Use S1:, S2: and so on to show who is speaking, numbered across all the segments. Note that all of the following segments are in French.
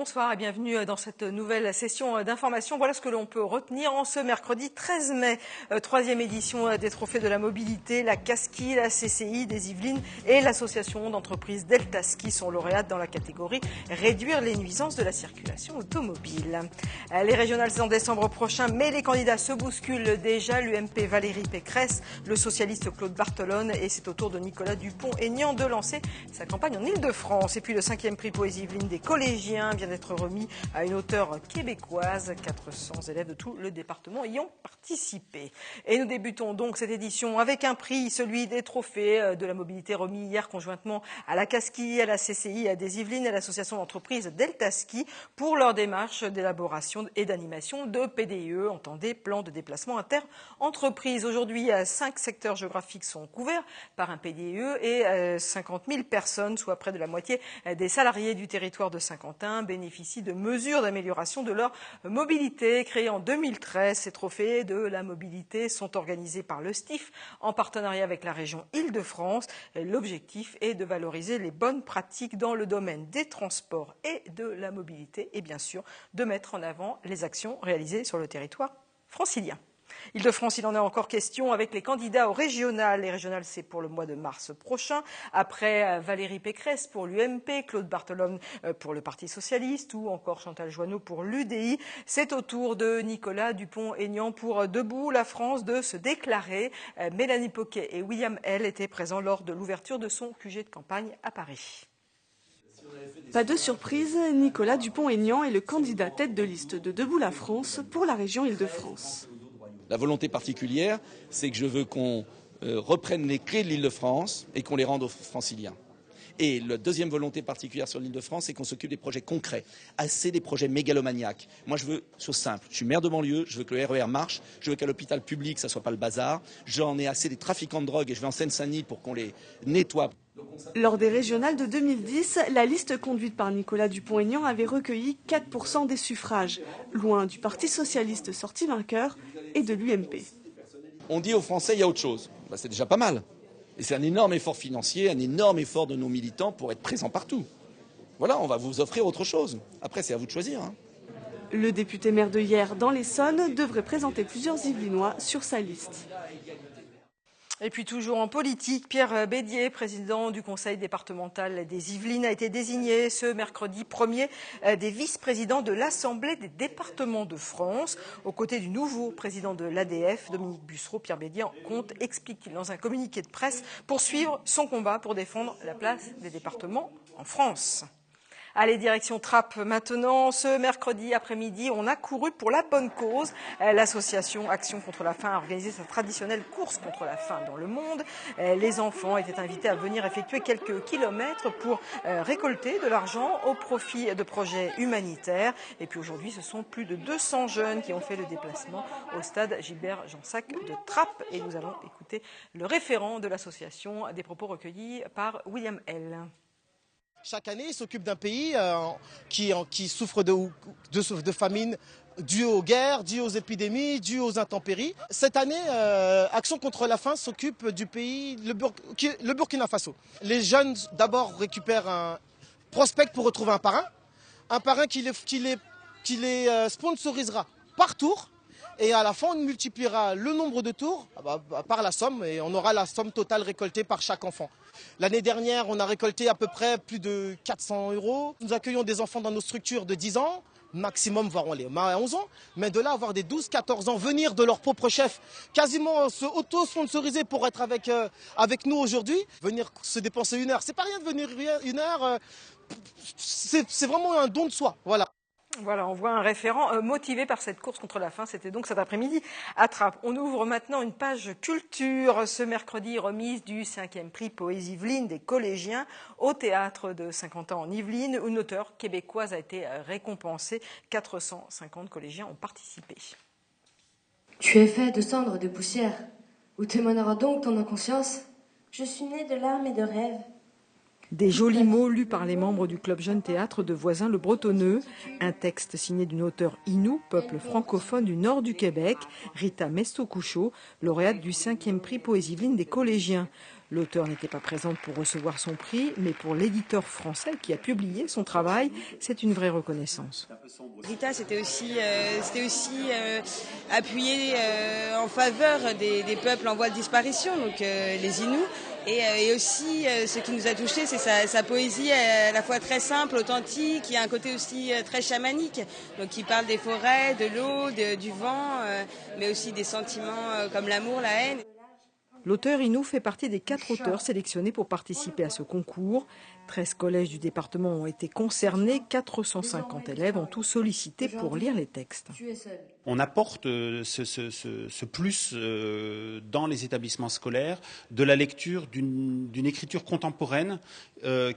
S1: Bonsoir et bienvenue dans cette nouvelle session d'information. Voilà ce que l'on peut retenir en ce mercredi 13 mai. Troisième édition des Trophées de la mobilité. La Casquille, la CCI des Yvelines et l'association d'entreprises Delta Ski sont lauréates dans la catégorie Réduire les nuisances de la circulation automobile. Les régionales c'est en décembre prochain, mais les candidats se bousculent déjà. L'UMP Valérie Pécresse, le socialiste Claude Barthelone et c'est au tour de Nicolas Dupont-Aignan de lancer sa campagne en Ile-de-France. Et puis le 5e prix Poésie Yvelines des collégiens vient d'être remis à une auteure québécoise. 400 élèves de tout le département y ont participé. Et nous débutons donc cette édition avec un prix, celui des trophées de la mobilité remis hier conjointement à la Casquille, à la CCI des Yvelines et à l'association d'entreprises Delta Ski pour leur démarche d'élaboration et d'animation de PDE, entendez, plan de déplacement inter-entreprise. Aujourd'hui, 5 secteurs géographiques sont couverts par un PDE et 50 000 personnes, soit près de la moitié des salariés du territoire de Saint-Quentin, bénéficient de mesures d'amélioration de leur mobilité. Créés en 2013, ces trophées de la mobilité sont organisés par le STIF en partenariat avec la région Île-de-France. L'objectif est de valoriser les bonnes pratiques dans le domaine des transports et de la mobilité et bien sûr de mettre en avant les actions réalisées sur le territoire francilien. Île-de-France, il en est encore question avec les candidats aux régionales. Les régionales, c'est pour le mois de mars prochain. Après Valérie Pécresse pour l'UMP, Claude Barthelone pour le Parti socialiste ou encore Chantal Joanneau pour l'UDI, c'est au tour de Nicolas Dupont-Aignan pour Debout la France de se déclarer. Mélanie Poquet et William L étaient présents lors de l'ouverture de son QG de campagne à Paris.
S2: Pas de surprise, Nicolas Dupont-Aignan est le candidat tête de liste de Debout la France pour la région Île-de-France.
S3: La volonté particulière, c'est que je veux qu'on reprenne les clés de l'Île-de-France et qu'on les rende aux Franciliens. Et la deuxième volonté particulière sur l'Île-de-France, c'est qu'on s'occupe des projets concrets, assez des projets mégalomaniaques. Moi, je veux chose simple. Je suis maire de banlieue, je veux que le RER marche, je veux qu'à l'hôpital public, ça ne soit pas le bazar. J'en ai assez des trafiquants de drogue et je vais en Seine-Saint-Denis pour qu'on les nettoie.
S2: Lors des régionales de 2010, la liste conduite par Nicolas Dupont-Aignan avait recueilli 4% des suffrages, loin du Parti socialiste sorti vainqueur et de l'UMP.
S3: On dit aux Français, il y a autre chose. C'est déjà pas mal. Et c'est un énorme effort financier, un énorme effort de nos militants pour être présents partout. Voilà, on va vous offrir autre chose. Après, c'est à vous de choisir.
S2: Le député maire de Hyères dans l'Essonne devrait présenter plusieurs Yvelinois sur sa liste.
S1: Et puis toujours en politique, Pierre Bédier, président du conseil départemental des Yvelines, a été désigné ce mercredi 1er des vice-présidents de l'Assemblée des départements de France. Aux côtés du nouveau président de l'ADF, Dominique Bussereau, Pierre Bédier compte, explique-t-il dans un communiqué de presse, poursuivre son combat pour défendre la place des départements en France. Allez, direction Trappes maintenant. Ce mercredi après-midi, on a couru pour la bonne cause. L'association Action contre la faim a organisé sa traditionnelle course contre la faim dans le monde. Les enfants étaient invités à venir effectuer quelques kilomètres pour récolter de l'argent au profit de projets humanitaires. Et puis aujourd'hui, ce sont plus de 200 jeunes qui ont fait le déplacement au stade Gilbert-Jansac de Trappes. Et nous allons écouter le référent de l'association, des propos recueillis par William L.
S4: Chaque année, il s'occupe d'un pays qui souffre de famine due aux guerres, due aux épidémies, due aux intempéries. Cette année, Action contre la faim s'occupe du pays, le Burkina Faso. Les jeunes, d'abord, récupèrent un prospect pour retrouver un parrain qui les sponsorisera par tour. Et à la fin, on multipliera le nombre de tours par la somme et on aura la somme totale récoltée par chaque enfant. L'année dernière, on a récolté à peu près plus de 400 €. Nous accueillons des enfants dans nos structures de 10 ans, maximum, voire on les met à 11 ans. Mais de là, avoir des 12-14 ans, venir de leur propre chef, quasiment se auto-sponsoriser pour être avec nous aujourd'hui, venir se dépenser 1 heure. C'est pas rien de venir 1 heure, c'est vraiment un don de soi, voilà.
S1: Voilà, on voit un référent motivé par cette course contre la faim. C'était donc cet après-midi à Trappes. On ouvre maintenant une page culture. Ce mercredi, remise du 5e prix Poésie Yvelines des collégiens au théâtre de Saint-Quentin en Yvelines. Une auteure québécoise a été récompensée. 450 collégiens ont participé.
S5: Tu es fait de cendres, de poussière. Où témoignera donc ton inconscience?
S6: Je suis née de larmes et de rêves.
S1: Des jolis mots lus par les membres du club Jeune Théâtre de Voisins-le-Bretonneux. Un texte signé d'une auteure Innu, peuple francophone du nord du Québec, Rita Mesto-Couchot, lauréate du 5e prix Poésie Yveline des collégiens. L'auteure n'était pas présente pour recevoir son prix, mais pour l'éditeur français qui a publié son travail, c'est une vraie reconnaissance.
S6: Rita, c'était aussi appuyé en faveur des peuples en voie de disparition, donc les Inuits. Et aussi, ce qui nous a touchés, c'est sa poésie à la fois très simple, authentique, qui a un côté aussi très chamanique, donc qui parle des forêts, de l'eau, du vent, mais aussi des sentiments comme l'amour, la haine.
S1: L'auteur Innu fait partie des 4 auteurs sélectionnés pour participer à ce concours. 13 collèges du département ont été concernés, 450 élèves ont tout sollicité pour lire les textes.
S7: On apporte ce plus dans les établissements scolaires de la lecture d'une écriture contemporaine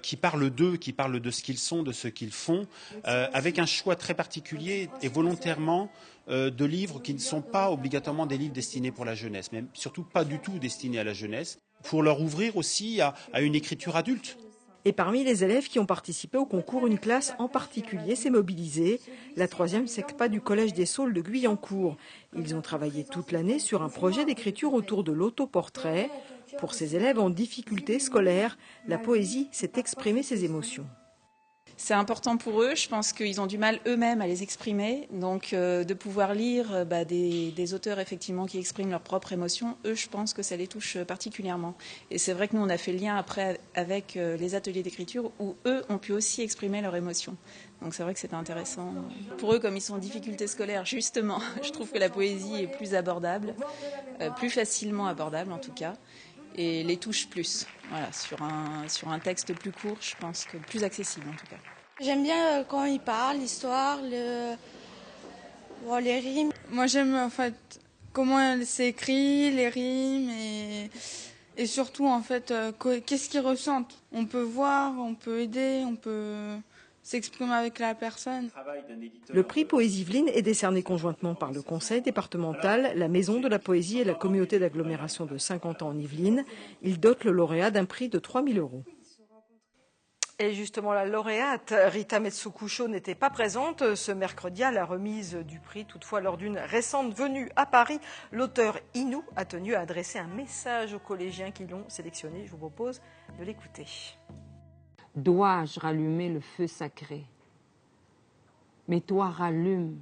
S7: qui parle d'eux, qui parle de ce qu'ils sont, de ce qu'ils font, avec un choix très particulier et volontairement de livres qui ne sont pas obligatoirement des livres destinés pour la jeunesse, mais surtout pas du tout destinés à la jeunesse, pour leur ouvrir aussi à une écriture adulte.
S1: Et parmi les élèves qui ont participé au concours, une classe en particulier s'est mobilisée, la 3e SECPA du Collège des Saules de Guyancourt. Ils ont travaillé toute l'année sur un projet d'écriture autour de l'autoportrait. Pour ces élèves en difficulté scolaire, la poésie, c'est exprimer ses émotions.
S8: C'est important pour eux, je pense qu'ils ont du mal eux-mêmes à les exprimer, donc de pouvoir lire des auteurs effectivement qui expriment leurs propres émotions, eux je pense que ça les touche particulièrement. Et c'est vrai que nous on a fait le lien après avec les ateliers d'écriture où eux ont pu aussi exprimer leurs émotions. Donc c'est vrai que c'était intéressant. Pour eux, comme ils sont en difficulté scolaire, justement, je trouve que la poésie est plus abordable, plus facilement abordable en tout cas, et les touche plus. Voilà, sur un texte plus court, je pense que plus accessible en tout cas.
S9: J'aime bien quand il parle, l'histoire, les rimes.
S10: Moi j'aime en fait comment c'est écrit, les rimes et surtout en fait qu'est-ce qu'ils ressentent. On peut voir, on peut aider, on peut s'exprimer avec la personne.
S1: Le prix Poésie Yveline est décerné conjointement par le conseil départemental, la Maison de la Poésie et la communauté d'agglomération de 50 ans en Yvelines. Il dote le lauréat d'un prix de 3 000 €. Et justement, la lauréate Rita Mesto-Couchot n'était pas présente ce mercredi à la remise du prix. Toutefois, lors d'une récente venue à Paris, l'auteur Innu a tenu à adresser un message aux collégiens qui l'ont sélectionné. Je vous propose de l'écouter.
S11: Dois-je rallumer le feu sacré? Mais toi rallume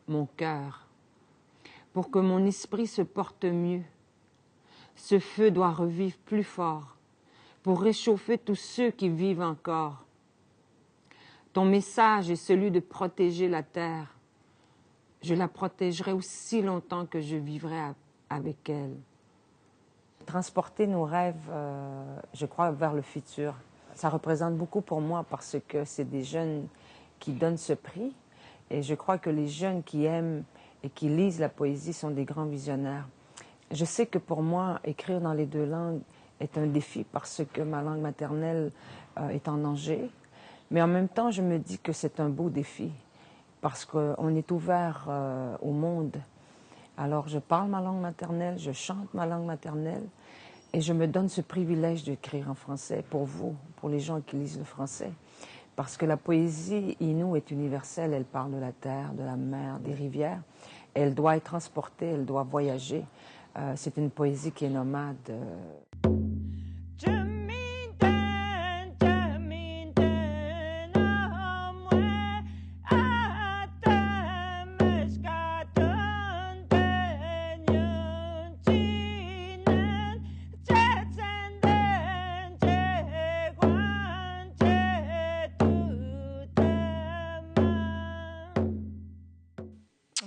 S11: mon cœur pour que mon esprit se porte mieux. Ce feu doit revivre plus fort pour réchauffer tous ceux qui vivent encore. Ton message est celui de protéger la terre. Je la protégerai aussi longtemps que je vivrai avec elle.
S12: Transporter nos rêves, je crois, vers le futur. Ça représente beaucoup pour moi parce que c'est des jeunes qui donnent ce prix. Et je crois que les jeunes qui aiment et qui lisent la poésie sont des grands visionnaires. Je sais que pour moi, écrire dans les 2 langues est un défi parce que ma langue maternelle est en danger. Mais en même temps, je me dis que c'est un beau défi parce qu'on est ouvert au monde. Alors, je parle ma langue maternelle, je chante ma langue maternelle et je me donne ce privilège d'écrire en français pour vous, pour les gens qui lisent le français. Parce que la poésie Innu est universelle, elle parle de la terre, de la mer, des rivières. Elle doit être transportée, elle doit voyager. C'est une poésie qui est nomade.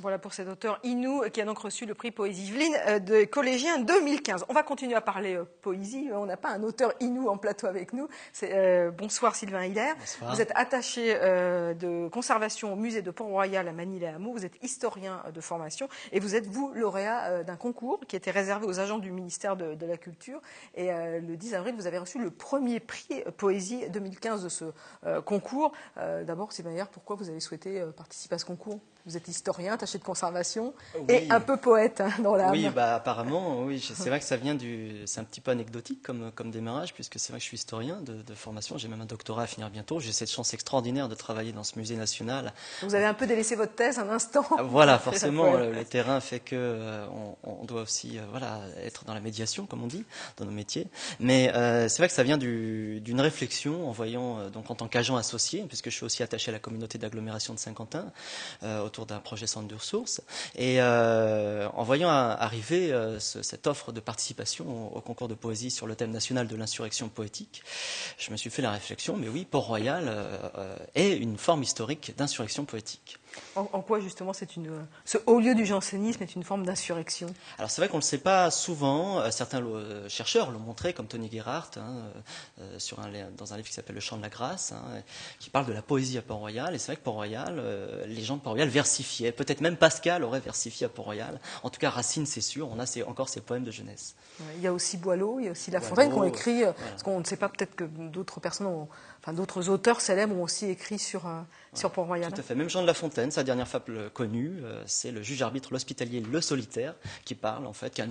S1: Voilà pour cet auteur Innu qui a donc reçu le prix Poésie Yveline de collégiens 2015. On va continuer à parler poésie. On n'a pas un auteur Innu en plateau avec nous. Bonsoir Sylvain Hiller.
S13: Bonsoir.
S1: Vous êtes attaché de conservation au musée de Port-Royal à Manille-et-Hameau. Vous êtes historien de formation et vous êtes, vous, lauréat d'un concours qui était réservé aux agents du ministère de la Culture. Et le 10 avril, vous avez reçu le premier prix Poésie 2015 de ce concours. D'abord, Sylvain Hiller, pourquoi vous avez souhaité participer à ce concours ? Vous êtes historien, attaché de conservation et un peu poète dans l'âme.
S13: Oui, apparemment, oui. C'est vrai que ça vient c'est un petit peu anecdotique comme démarrage, puisque c'est vrai que je suis historien de formation. J'ai même un doctorat à finir bientôt. J'ai cette chance extraordinaire de travailler dans ce musée national.
S1: Vous avez un peu délaissé votre thèse un instant.
S13: Voilà, forcément, le terrain fait que on doit aussi être dans la médiation, comme on dit, dans nos métiers. Mais c'est vrai que ça vient d'une réflexion en voyant, donc en tant qu'agent associé, puisque je suis aussi attaché à la communauté d'agglomération de Saint-Quentin, autour d'un projet centre de ressources. Et en voyant arriver cette offre de participation au concours de poésie sur le thème national de l'insurrection poétique, je me suis fait la réflexion, mais oui, Port-Royal est une forme historique d'insurrection poétique.
S1: En quoi justement ce haut lieu du jansénisme est une forme d'insurrection?
S13: Alors c'est vrai qu'on ne le sait pas souvent. Certains chercheurs l'ont montré, comme Tony Gerhardt, dans un livre qui s'appelle Le Chant de la Grâce, qui parle de la poésie à Port-Royal. Et c'est vrai que Port-Royal, les gens de Port-Royal versifiaient. Peut-être même Pascal aurait versifié à Port-Royal. En tout cas, Racine, c'est sûr. On a encore ses poèmes de jeunesse.
S1: Il y a aussi Boileau, il y a aussi La Fontaine qui ont écrit, parce qu'on ne sait pas, peut-être que d'autres personnes d'autres auteurs célèbres ont aussi écrit sur Port-Royal.
S13: Tout à fait. Même Jean de La Fontaine, sa dernière fable connue, c'est le juge-arbitre, l'hospitalier, le solitaire, qui parle en fait, qui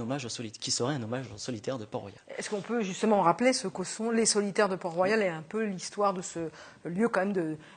S13: serait un hommage au solitaire de Port-Royal.
S1: Est-ce qu'on peut justement rappeler ce que sont les solitaires de Port-Royal et un peu l'histoire de ce lieu quand même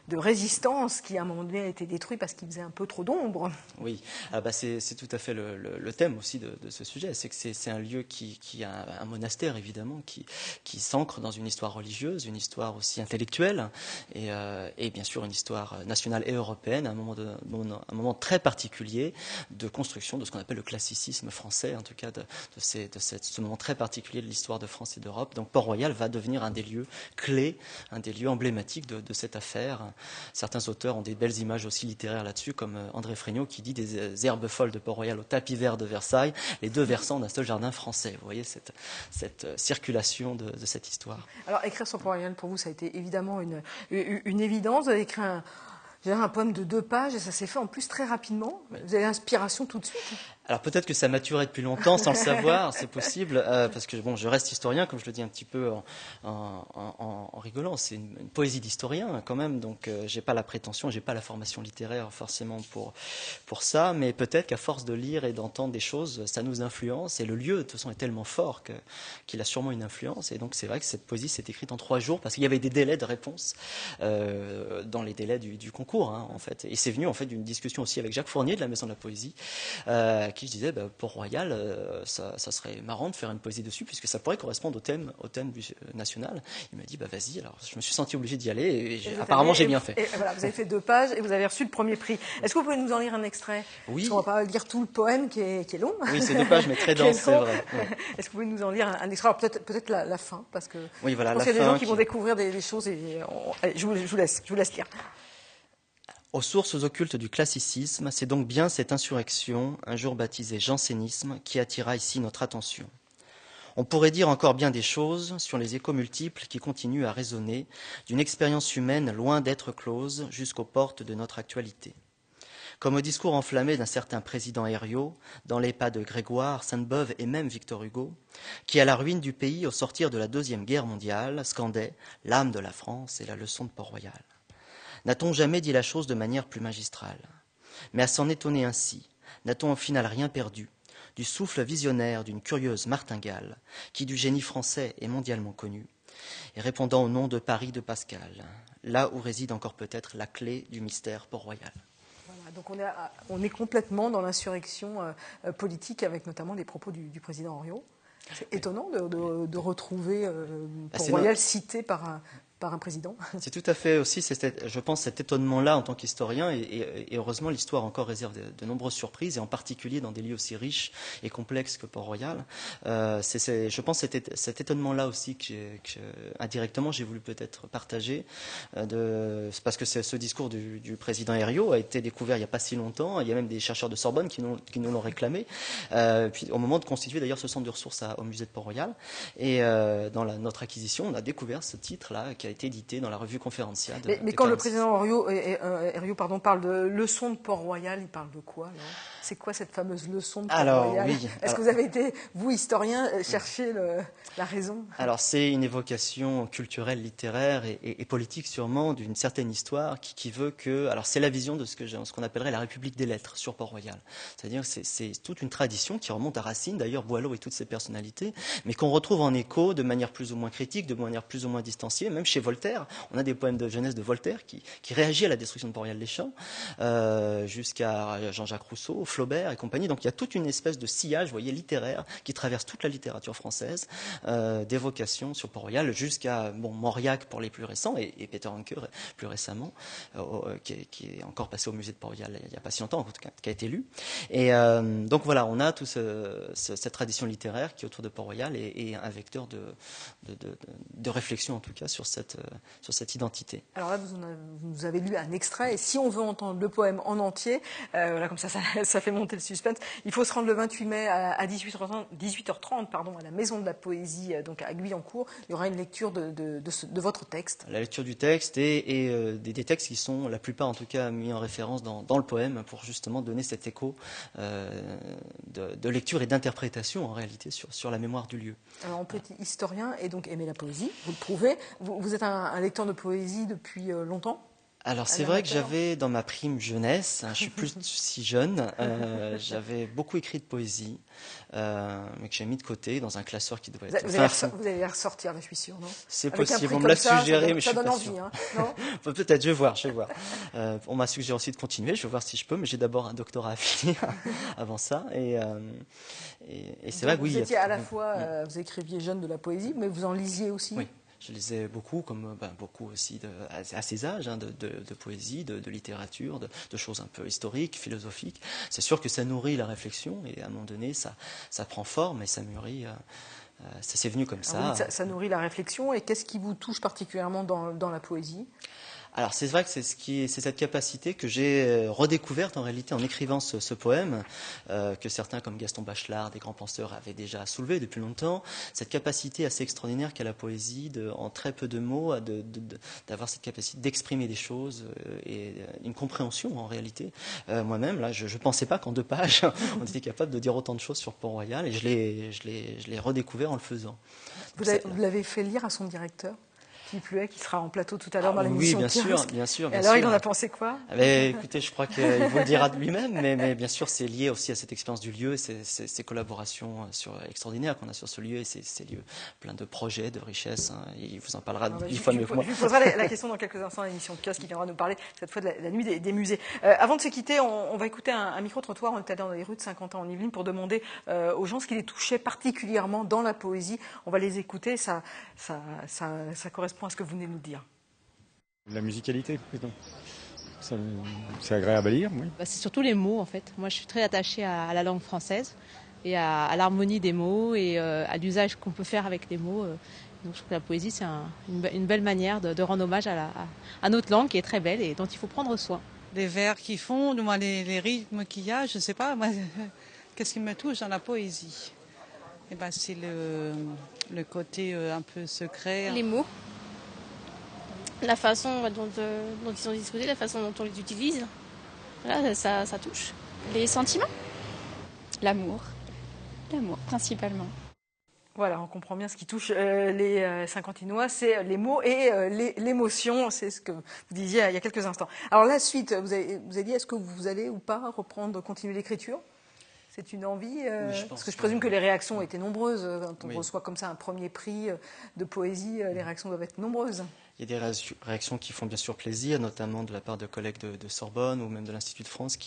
S1: de résistance qui à un moment donné a été détruit parce qu'il faisait un peu trop d'ombre?
S13: Oui, c'est tout à fait le thème aussi de ce sujet, c'est que c'est un lieu qui a un monastère évidemment, qui s'ancre dans une histoire religieuse, une histoire aussi intellectuelle et bien sûr une histoire nationale et européenne, un moment très particulier de construction de ce qu'on appelle le classicisme français, en tout cas de ce moment très particulier de l'histoire de France et d'Europe. Donc Port-Royal va devenir un des lieux clés, un des lieux emblématiques de cette affaire. Certains auteurs ont des belles images aussi littéraires là-dessus, comme André Fréniaud qui dit des herbes folles de Port-Royal au tapis vert de Versailles, les deux versants d'un seul jardin français. Vous voyez cette circulation de cette histoire.
S1: Alors écrire sur Port-Royal, pour vous, ça a été évidemment une évidence. Vous avez écrit un poème de 2 pages et ça s'est fait en plus très rapidement. Vous avez l'inspiration tout de suite.
S13: Alors peut-être que ça maturait depuis longtemps sans le savoir, c'est possible, parce que je reste historien, comme je le dis un petit peu en rigolant. C'est une poésie d'historien quand même, donc j'ai pas la prétention, j'ai pas la formation littéraire forcément pour ça, mais peut-être qu'à force de lire et d'entendre des choses, ça nous influence. Et le lieu de toute façon est tellement fort qu'il a sûrement une influence. Et donc c'est vrai que cette poésie s'est écrite en 3 jours parce qu'il y avait des délais de réponse dans les délais du concours, en fait. Et c'est venu en fait d'une discussion aussi avec Jacques Fournier de la Maison de la Poésie. Qui je disais, Port-Royal, ça serait marrant de faire une poésie dessus, puisque ça pourrait correspondre au thème national. Il m'a dit, vas-y. Alors, je me suis senti obligé d'y aller, et apparemment, j'ai bien fait.
S1: Et voilà, vous avez fait 2 pages, et vous avez reçu le premier prix. Est-ce que vous pouvez nous en lire un extrait?
S13: Oui.
S1: Parce qu'on ne va pas lire tout le poème, qui est long.
S13: Oui, c'est 2 pages, mais très dense, c'est vrai. Ouais.
S1: Est-ce que vous pouvez nous en lire un extrait? Alors, peut-être la fin, parce que
S13: oui, voilà,
S1: je pense qu'il y a des gens qui vont découvrir des choses, et allez, je vous laisse lire.
S13: Aux sources occultes du classicisme, c'est donc bien cette insurrection, un jour baptisée jansénisme, qui attira ici notre attention. On pourrait dire encore bien des choses sur les échos multiples qui continuent à résonner d'une expérience humaine loin d'être close jusqu'aux portes de notre actualité. Comme au discours enflammé d'un certain président Herriot, dans les pas de Grégoire, Sainte-Beuve et même Victor Hugo, qui, à la ruine du pays au sortir de la Deuxième Guerre mondiale, scandait « l'âme de la France et la leçon de Port-Royal ». N'a-t-on jamais dit la chose de manière plus magistrale? Mais à s'en étonner ainsi, n'a-t-on au final rien perdu du souffle visionnaire d'une curieuse martingale qui, du génie français, est mondialement connue, et répondant au nom de Paris de Pascal, là où réside encore peut-être la clé du mystère Port-Royal.
S1: Voilà, donc on est complètement dans l'insurrection politique, avec notamment les propos du président Henriot. C'est étonnant de retrouver Port-Royal cité par un président.
S13: C'est tout à fait aussi, je pense, cet étonnement-là en tant qu'historien, et heureusement l'histoire encore réserve de nombreuses surprises, et en particulier dans des lieux aussi riches et complexes que Port-Royal. Je pense cet étonnement-là aussi que indirectement j'ai voulu peut-être partager, parce que ce discours du président Herriot a été découvert il n'y a pas si longtemps. Il y a même des chercheurs de Sorbonne qui nous l'ont réclamé, puis au moment de constituer d'ailleurs ce centre de ressources au musée de Port-Royal, et dans notre acquisition on a découvert ce titre-là qui a été édité dans la revue Conférencia.
S1: Mais quand le président Herriot parle de leçon de Port-Royal, il parle de quoi alors? C'est quoi cette fameuse leçon de Port-Royal?
S13: Oui,
S1: Est-ce que vous avez été, vous, historien, chercher la raison?
S13: Alors c'est une évocation culturelle, littéraire et politique sûrement d'une certaine histoire qui veut que... Alors c'est la vision de ce qu'on appellerait la République des lettres sur Port-Royal. C'est-à-dire que c'est toute une tradition qui remonte à Racine, d'ailleurs Boileau et toutes ses personnalités, mais qu'on retrouve en écho de manière plus ou moins critique, de manière plus ou moins distanciée, même chez Voltaire. On a des poèmes de jeunesse de Voltaire qui réagit à la destruction de Port-Royal-les-Champs, jusqu'à Jean-Jacques Rousseau, Flaubert et compagnie. Donc il y a toute une espèce de sillage, vous voyez, littéraire qui traverse toute la littérature française, d'évocation sur Port-Royal jusqu'à Mauriac pour les plus récents et Peter Anker plus récemment, qui est encore passé au musée de Port-Royal il n'y a pas si longtemps, en tout cas, qui a été lu. Et donc voilà, on a toute cette tradition littéraire qui est autour de Port-Royal et un vecteur de réflexion en tout cas sur cette identité.
S1: Alors là, vous nous avez lu un extrait, et si on veut entendre le poème en entier, voilà, comme ça fait monter le suspense, il faut se rendre le 28 mai à 18h30 à la Maison de la Poésie, donc à Guyancourt. Il y aura une lecture de votre texte.
S13: La lecture du texte et des textes qui sont, la plupart en tout cas, mis en référence dans le poème pour justement donner cet écho de lecture et d'interprétation en réalité sur la mémoire du lieu.
S1: Alors on peut être historien et donc aimer la poésie, vous le prouvez. Vous êtes un lecteur de poésie depuis longtemps?
S13: Alors c'est vrai que j'avais dans ma prime jeunesse, je suis plus si jeune, j'avais beaucoup écrit de poésie, mais que j'ai mis de côté dans un classeur qui devait être...
S1: Vous allez les ressortir, je suis sûre, non?
S13: C'est possible, on me l'a suggéré, mais je suis pas sûr.
S1: Ça donne envie, hein, non?
S13: Peut-être, je vais voir. On m'a suggéré aussi de continuer, je vais voir si je peux, mais j'ai d'abord un doctorat à finir avant ça. Et c'est vrai que oui...
S1: Vous étiez à la fois, vous écriviez jeune de la poésie, mais vous en lisiez aussi?
S13: Oui. Je lisais beaucoup, comme beaucoup aussi à ces âges, de poésie, de littérature, de choses un peu historiques, philosophiques. C'est sûr que ça nourrit la réflexion et à un moment donné, ça prend forme et ça mûrit. Ça s'est venu comme ça.
S1: Oui, ça nourrit la réflexion. Et qu'est-ce qui vous touche particulièrement dans la poésie ?
S13: Alors c'est vrai que c'est cette capacité que j'ai redécouverte en réalité en écrivant ce poème, que certains comme Gaston Bachelard, des grands penseurs, avaient déjà soulevé depuis longtemps. Cette capacité assez extraordinaire qu'a la poésie, en très peu de mots, d'avoir cette capacité d'exprimer des choses et une compréhension en réalité. Moi-même, là, je ne pensais pas qu'en 2 pages, on était capable de dire autant de choses sur Port-Royal, et je l'ai redécouvert en le faisant.
S1: Vous l'avez fait lire à son directeur ? Philippe Luet, qui sera en plateau tout à l'heure dans l'émission.
S13: Oui, bien sûr.
S1: Et alors, il en a pensé quoi ?
S13: Écoutez, je crois qu'il vous le dira de lui-même, mais bien sûr, c'est lié aussi à cette expérience du lieu, ces collaborations extraordinaires qu'on a sur ce lieu, et ces lieux pleins de projets, de richesses. Hein, il vous en parlera 10 fois mieux que moi.
S1: Je vous poserai la question dans quelques instants à l'émission de Kiosque, qui viendra nous parler cette fois de la nuit des musées. Avant de se quitter, on va écouter un micro-trottoir. On est allé dans les rues de Saint-Quentin en Yvelines pour demander aux gens ce qui les touchait particulièrement dans la poésie. On va les écouter, ça correspond à ce que vous venez de nous dire.
S14: La musicalité, c'est agréable à lire, oui.
S15: C'est surtout les mots, en fait. Moi, je suis très attachée à la langue française et à l'harmonie des mots et à l'usage qu'on peut faire avec les mots. Donc, je trouve que la poésie, c'est une belle manière de rendre hommage à notre langue qui est très belle et dont il faut prendre soin.
S16: Les vers qui font, les rythmes qu'il y a, je ne sais pas, moi, qu'est-ce qui me touche dans la poésie ? C'est le côté un peu secret.
S17: Les mots. La façon dont ils sont disposés, la façon dont on les utilise, voilà, ça touche.
S18: Les sentiments, l'amour principalement.
S1: Voilà, on comprend bien ce qui touche les Saint-Quentinois, c'est les mots et l'émotion, c'est ce que vous disiez il y a quelques instants. Alors la suite, vous avez dit, est-ce que vous allez ou pas continuer l'écriture ? C'est une envie
S13: oui,
S1: parce que je présume que les réactions ont été nombreuses. Quand on reçoit comme ça un premier prix de poésie, les réactions doivent être nombreuses.
S13: Il y a des réactions qui font bien sûr plaisir, notamment de la part de collègues de Sorbonne ou même de l'Institut de France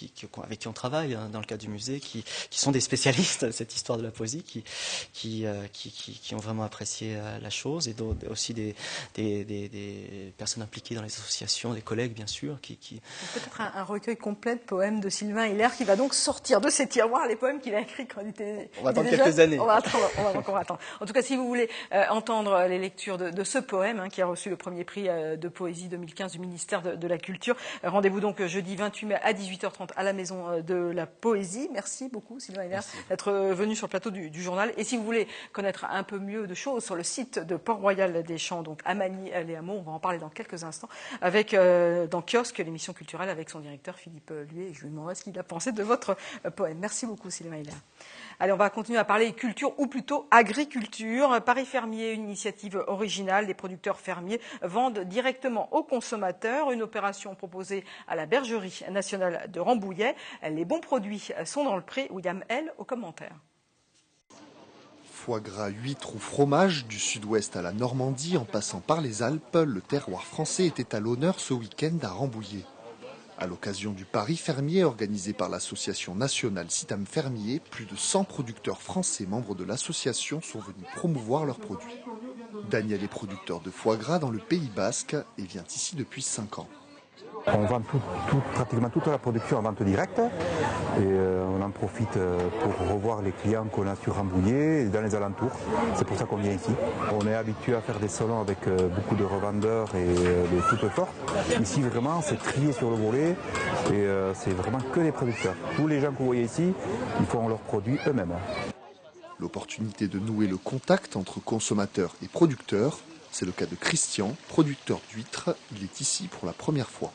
S13: avec qui on travaille dans le cadre du musée, qui sont des spécialistes de cette histoire de la poésie, qui ont vraiment apprécié la chose, et aussi des personnes impliquées dans les associations, des collègues bien sûr.
S1: Peut-être un recueil complet de poèmes de Sylvain Hilaire qui va donc sortir de ses tiroirs les poèmes qu'il a écrits quand il était
S13: On va attendre quelques années.
S1: On va encore attendre. En tout cas, si vous voulez entendre les lectures de ce poème qui a reçu le premier les prix de poésie 2015 du ministère de la Culture. Rendez-vous donc jeudi 28 mai à 18h30 à la Maison de la Poésie. Merci beaucoup Sylvain Heller d'être venu sur le plateau du journal. Et si vous voulez connaître un peu mieux de choses sur le site de Port-Royal des Champs, donc à Magny-les-Hameaux, on va en parler dans quelques instants avec dans Kiosque, l'émission culturelle avec son directeur Philippe Luet. Je lui demanderai ce qu'il a pensé de votre poème. Merci beaucoup Sylvain Heller. Allez, on va continuer à parler culture ou plutôt agriculture. Paris Fermier, une initiative originale. Les producteurs fermiers vendent directement aux consommateurs. Une opération proposée à la Bergerie nationale de Rambouillet. Les bons produits sont dans le pré. William L. au commentaire.
S19: Foie gras, huîtres ou fromage, du sud-ouest à la Normandie, en passant par les Alpes, le terroir français était à l'honneur ce week-end à Rambouillet. À l'occasion du Paris Fermier organisé par l'association nationale Citam Fermier, plus de 100 producteurs français membres de l'association sont venus promouvoir leurs produits. Daniel est producteur de foie gras dans le Pays Basque et vient ici depuis 5 ans.
S20: On vend pratiquement toute la production en vente directe et on en profite pour revoir les clients qu'on a sur Rambouillet et dans les alentours. C'est pour ça qu'on vient ici. On est habitué à faire des salons avec beaucoup de revendeurs et des toutes fortes. Ici vraiment c'est trié sur le volet et c'est vraiment que des producteurs. Tous les gens que vous voyez ici, ils font leurs produits eux-mêmes.
S19: L'opportunité de nouer le contact entre consommateurs et producteurs, c'est le cas de Christian, producteur d'huîtres. Il est ici pour la première fois.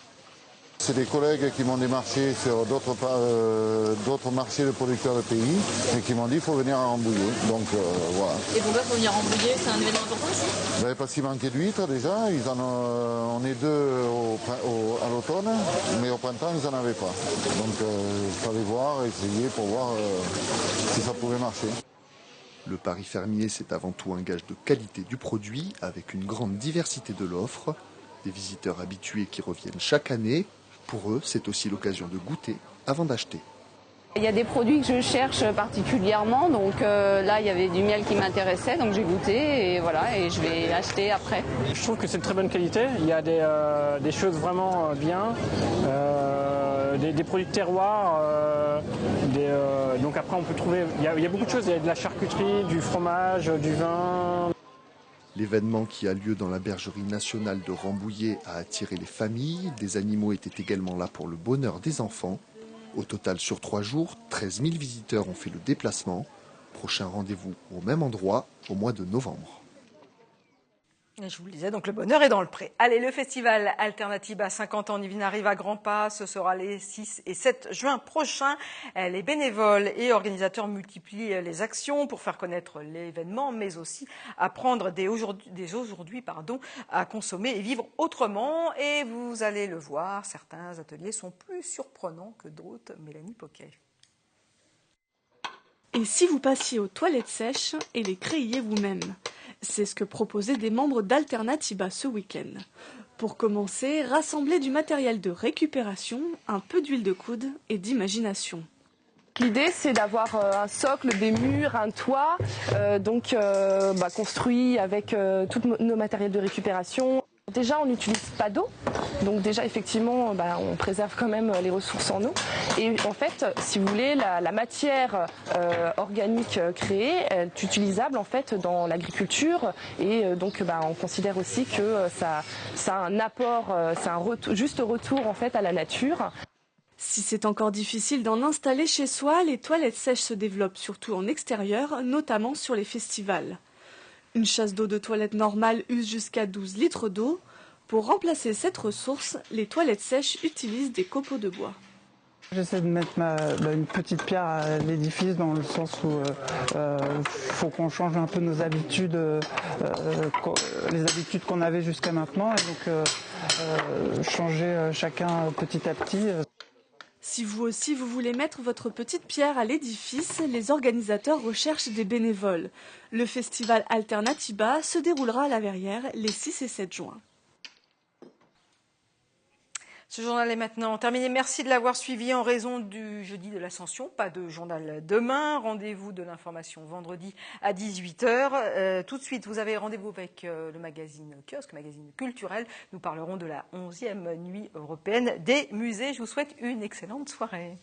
S21: C'est des collègues qui m'ont démarché sur d'autres marchés de producteurs de pays et qui m'ont dit qu'il faut venir à Rambouillet. Donc voilà.
S22: Et pourquoi il faut venir à Rambouillet? C'est un événement important ici?
S21: Parce qu'il manquait d'huîtres déjà. On est deux à l'automne, mais au printemps ils n'en avaient pas. Donc il fallait voir, essayer pour voir si ça pouvait marcher.
S19: Le Paris Fermier, c'est avant tout un gage de qualité du produit avec une grande diversité de l'offre. Des visiteurs habitués qui reviennent chaque année. Pour eux, c'est aussi l'occasion de goûter avant d'acheter.
S23: Il y a des produits que je cherche particulièrement, donc là il y avait du miel qui m'intéressait, donc j'ai goûté et voilà, et je vais acheter après.
S24: Je trouve que c'est de très bonne qualité, il y a des choses vraiment bien, des produits de terroir, donc après on peut trouver, il y a beaucoup de choses, il y a de la charcuterie, du fromage, du vin.
S19: L'événement qui a lieu dans la Bergerie nationale de Rambouillet a attiré les familles. Des animaux étaient également là pour le bonheur des enfants. Au total, sur 3 jours, 13 000 visiteurs ont fait le déplacement. Prochain rendez-vous au même endroit au mois de novembre.
S1: Et je vous le disais, donc le bonheur est dans le pré. Allez, le festival Alternative à 50 ans Nivine arrive à grands pas. Ce sera les 6 et 7 juin prochains. Les bénévoles et organisateurs multiplient les actions pour faire connaître l'événement, mais aussi apprendre dès aujourd'hui à consommer et vivre autrement. Et vous allez le voir, certains ateliers sont plus surprenants que d'autres. Mélanie Poquet.
S2: Et si vous passiez aux toilettes sèches et les créiez vous-même? C'est ce que proposaient des membres d'Alternatiba ce week-end. Pour commencer, rassembler du matériel de récupération, un peu d'huile de coude et d'imagination.
S25: L'idée, c'est d'avoir un socle, des murs, un toit, construit avec tous nos matériels de récupération. Déjà, on n'utilise pas d'eau, donc déjà, effectivement, on préserve quand même les ressources en eau. Et en fait, si vous voulez, la matière organique créée est utilisable en fait dans l'agriculture. Et donc, on considère aussi que ça a un apport, c'est un juste retour en fait à la nature.
S2: Si c'est encore difficile d'en installer chez soi, les toilettes sèches se développent surtout en extérieur, notamment sur les festivals. Une chasse d'eau de toilette normale use jusqu'à 12 litres d'eau. Pour remplacer cette ressource, les toilettes sèches utilisent des copeaux de bois.
S26: J'essaie de mettre une petite pierre à l'édifice dans le sens où faut qu'on change un peu nos habitudes, les habitudes qu'on avait jusqu'à maintenant, et donc changer chacun petit à petit.
S2: Si vous aussi vous voulez mettre votre petite pierre à l'édifice, les organisateurs recherchent des bénévoles. Le festival Alternatiba se déroulera à la Verrière les 6 et 7 juin.
S1: Ce journal est maintenant terminé. Merci de l'avoir suivi en raison du jeudi de l'Ascension. Pas de journal demain. Rendez-vous de l'information vendredi à 18h. Tout de suite, vous avez rendez-vous avec le magazine Kiosque, magazine culturel. Nous parlerons de la 11e nuit européenne des musées. Je vous souhaite une excellente soirée.